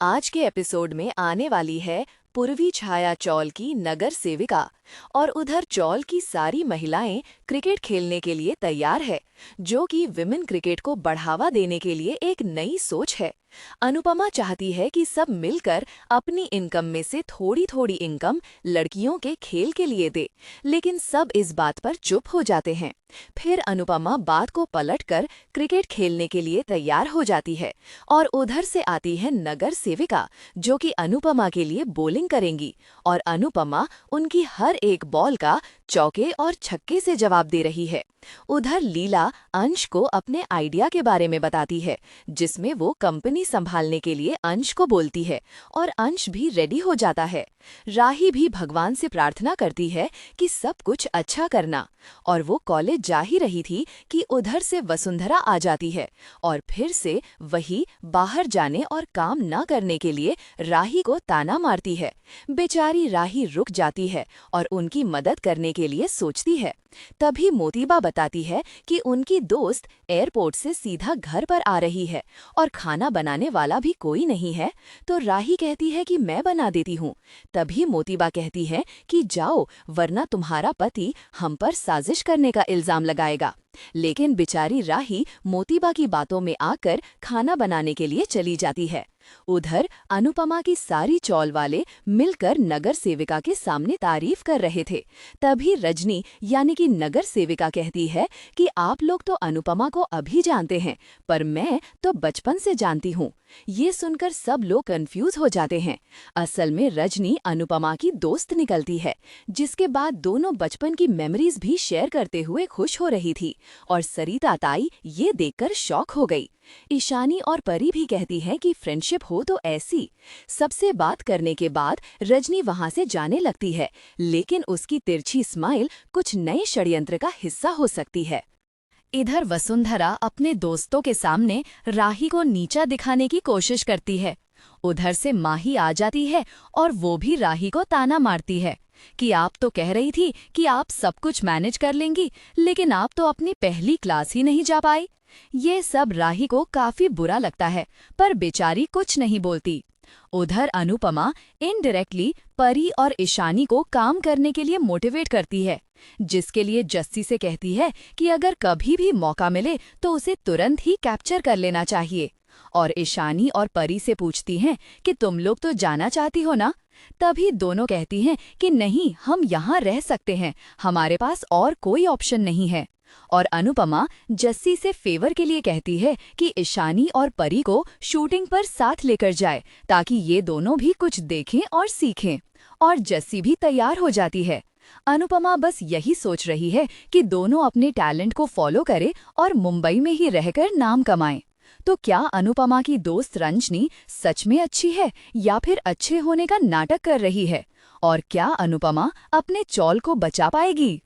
आज के एपिसोड में आने वाली है पूर्वी छाया चौल की नगर सेविका। और उधर चौल की सारी महिलाएं क्रिकेट खेलने के लिए तैयार है, जो कि विमेन क्रिकेट को बढ़ावा देने के लिए एक नई सोच है। अनुपमा चाहती है कि सब मिलकर अपनी इनकम में से थोड़ी थोड़ी इनकम लड़कियों के खेल के लिए दे, लेकिन सब इस बात पर चुप हो जाते हैं। फिर अनुपमा बात को पलटकर क्रिकेट खेलने के लिए तैयार हो जाती है और उधर से आती है नगर सेविका, जो कि अनुपमा के लिए बॉलिंग करेंगी और अनुपमा उनकी हर एक बॉल का चौके और छक्के से जवाब दे रही है। उधर लीला अंश को अपने आइडिया के बारे में बताती है, जिसमें वो कंपनी संभालने के लिए अंश को बोलती है और अंश भी रेडी हो जाता है। राही भी भगवान से प्रार्थना करती है कि सब कुछ अच्छा करना, और वो कॉलेज जा ही रही थी कि उधर से वसुंधरा आ जाती है और फिर से वही बाहर जाने और काम न करने के लिए राही को ताना मारती है। बेचारी राही रुक जाती है और उनकी मदद करने के लिए सोचती है। तभी मोतीबा बताती है कि उनकी दोस्त एयरपोर्ट से सीधा घर पर आ रही है और खाना बनाने वाला भी कोई नहीं है, तो राही कहती है कि मैं बना देती हूँ। तभी मोतीबा कहती है कि जाओ, वरना तुम्हारा पति हम पर साजिश करने का इल्जाम लगाएगा। लेकिन बेचारी राही मोतीबा की बातों में आकर खाना बनाने के लिए चली जाती है। उधर अनुपमा की सारी चौल वाले मिलकर नगर सेविका के सामने तारीफ कर रहे थे। तभी रजनी यानी कि नगर सेविका कहती है कि आप लोग तो अनुपमा को अभी जानते हैं, पर मैं तो बचपन से जानती हूँ। ये सुनकर सब लोग कंफ्यूज हो जाते हैं। असल में रजनी अनुपमा की दोस्त निकलती है, जिसके बाद दोनों बचपन की मेमोरीज भी शेयर करते हुए खुश हो रही थी और सरिता ताई ये देखकर शॉक हो गई। ईशानी और परी भी कहती हैं कि फ्रेंडशिप हो तो ऐसी। सबसे बात करने के बाद रजनी वहां से जाने लगती है, लेकिन उसकी तिरछी स्माइल कुछ नए षड्यंत्र का हिस्सा हो सकती है। इधर वसुंधरा अपने दोस्तों के सामने राही को नीचा दिखाने की कोशिश करती है। उधर से माही आ जाती है और वो भी राही को ताना मारती है कि आप तो कह रही थी कि आप सब कुछ मैनेज कर लेंगी, लेकिन आप तो अपनी पहली क्लास ही नहीं जा पाई। ये सब राही को काफी बुरा लगता है, पर बेचारी कुछ नहीं बोलती। उधर अनुपमा इनडायरेक्टली परी और ईशानी को काम करने के लिए मोटिवेट करती है, जिसके लिए जस्सी से कहती है कि अगर कभी भी मौका मिले तो उसे तुरंत ही कैप्चर कर लेना चाहिए। और ईशानी और परी से पूछती हैं कि तुम लोग तो जाना चाहती हो ना। तभी दोनों कहती हैं कि नहीं, हम यहाँ रह सकते हैं, हमारे पास और कोई ऑप्शन नहीं है। और अनुपमा जस्सी से फेवर के लिए कहती है कि ईशानी और परी को शूटिंग पर साथ लेकर जाए, ताकि ये दोनों भी कुछ देखें और सीखें। और जस्सी भी तैयार हो जाती है। अनुपमा बस यही सोच रही है कि दोनों अपने टैलेंट को फॉलो करें और मुंबई में ही रहकर नाम कमाएं। तो क्या अनुपमा की दोस्त रंजनी सच में अच्छी है या फिर अच्छे होने का नाटक कर रही है? और क्या अनुपमा अपने चौल को बचा पाएगी?